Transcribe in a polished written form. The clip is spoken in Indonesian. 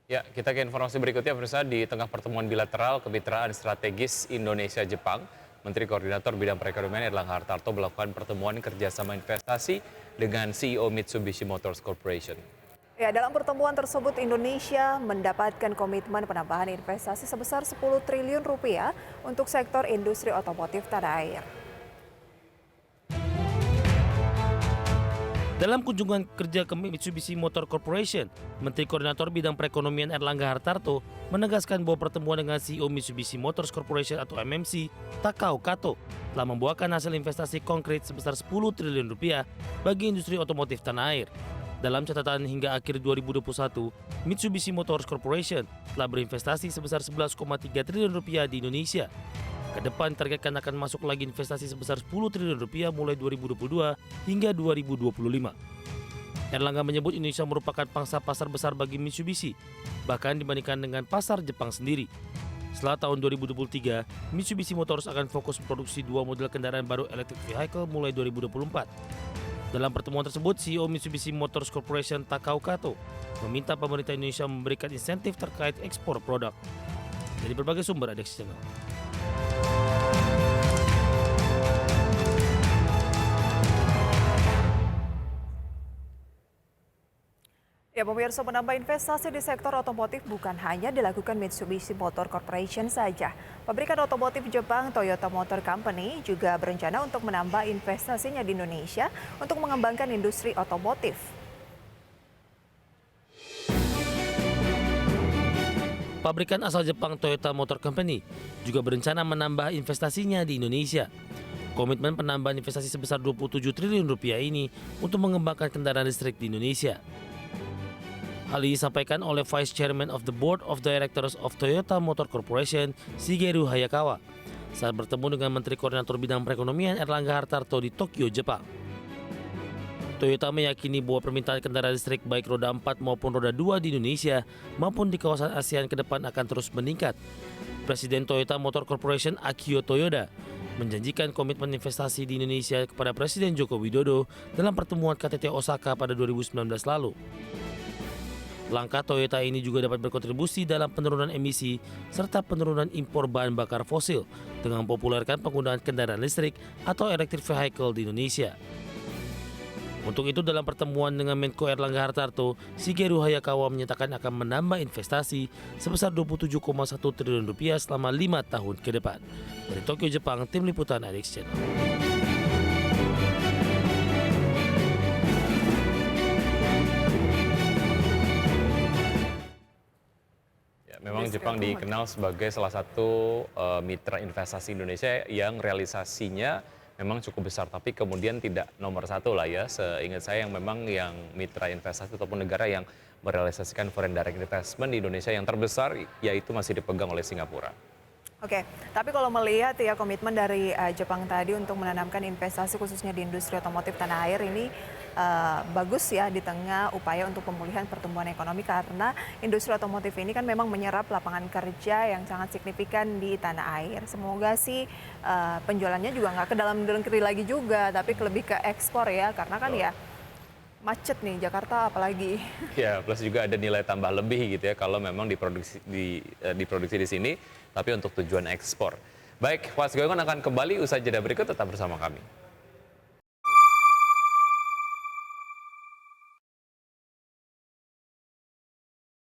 Ya, kita ke informasi berikutnya, pemirsa. Di tengah pertemuan bilateral kemitraan strategis Indonesia-Jepang, Menteri Koordinator Bidang Perekonomian Erlangga Hartarto melakukan pertemuan kerjasama investasi dengan CEO Mitsubishi Motors Corporation. Ya, dalam pertemuan tersebut Indonesia mendapatkan komitmen penambahan investasi sebesar 10 triliun rupiah untuk sektor industri otomotif tanah air. Dalam kunjungan kerja ke Mitsubishi Motor Corporation, Menteri Koordinator Bidang Perekonomian Erlangga Hartarto menegaskan bahwa pertemuan dengan CEO Mitsubishi Motors Corporation atau MMC, Takao Kato, telah membuahkan hasil investasi konkret sebesar 10 triliun rupiah bagi industri otomotif tanah air. Dalam catatan hingga akhir 2021, Mitsubishi Motors Corporation telah berinvestasi sebesar 11,3 triliun rupiah di Indonesia. Kedepan targetkan akan masuk lagi investasi sebesar 10 triliun rupiah mulai 2022 hingga 2025. Erlangga menyebut Indonesia merupakan pangsa pasar besar bagi Mitsubishi, bahkan dibandingkan dengan pasar Jepang sendiri. Setelah tahun 2023, Mitsubishi Motors akan fokus memproduksi 2 model kendaraan baru electric vehicle mulai 2024. Dalam pertemuan tersebut, CEO Mitsubishi Motors Corporation Takao Kato meminta pemerintah Indonesia memberikan insentif terkait ekspor produk. Dari berbagai sumber ada Channel. Ya, pemirsa, menambah investasi di sektor otomotif bukan hanya dilakukan Mitsubishi Motor Corporation saja. Pabrikan otomotif Jepang Toyota Motor Company juga berencana untuk menambah investasinya di Indonesia untuk mengembangkan industri otomotif. Pabrikan asal Jepang Toyota Motor Company juga berencana menambah investasinya di Indonesia. Komitmen penambahan investasi sebesar 27 triliun rupiah ini untuk mengembangkan kendaraan listrik di Indonesia. Hal ini disampaikan oleh Vice Chairman of the Board of Directors of Toyota Motor Corporation, Shigeru Hayakawa, saat bertemu dengan Menteri Koordinator Bidang Perekonomian Erlangga Hartarto di Tokyo, Jepang. Toyota meyakini bahwa permintaan kendaraan listrik baik roda 4 maupun roda 2 di Indonesia maupun di kawasan ASEAN ke depan akan terus meningkat. Presiden Toyota Motor Corporation Akio Toyoda menjanjikan komitmen investasi di Indonesia kepada Presiden Joko Widodo dalam pertemuan KTT Osaka pada 2019 lalu. Langkah Toyota ini juga dapat berkontribusi dalam penurunan emisi serta penurunan impor bahan bakar fosil dengan mempopulerkan penggunaan kendaraan listrik atau electric vehicle di Indonesia. Untuk itu, dalam pertemuan dengan Menko Erlangga Hartarto, Shigeru Hayakawa menyatakan akan menambah investasi sebesar 27,1 triliun rupiah selama 5 tahun ke depan. Dari Tokyo, Jepang, Tim Liputan ADX Channel. Memang Jepang dikenal sebagai salah satu mitra investasi Indonesia yang realisasinya memang cukup besar, tapi kemudian tidak nomor satu lah ya. Seingat saya yang memang yang mitra investasi ataupun negara yang merealisasikan foreign direct investment di Indonesia yang terbesar yaitu masih dipegang oleh Singapura. Oke, tapi kalau melihat ya komitmen dari Jepang tadi untuk menanamkan investasi khususnya di industri otomotif tanah air ini bagus ya di tengah upaya untuk pemulihan pertumbuhan ekonomi karena industri otomotif ini kan memang menyerap lapangan kerja yang sangat signifikan di tanah air. Semoga sih penjualannya juga nggak ke dalam negeri lagi juga, tapi lebih ke ekspor ya karena kan ya macet nih Jakarta apalagi. Ya, plus juga ada nilai tambah lebih gitu ya kalau memang diproduksi di sini, tapi untuk tujuan ekspor. Baik, What's Going On akan kembali usai jeda berikut, tetap bersama kami.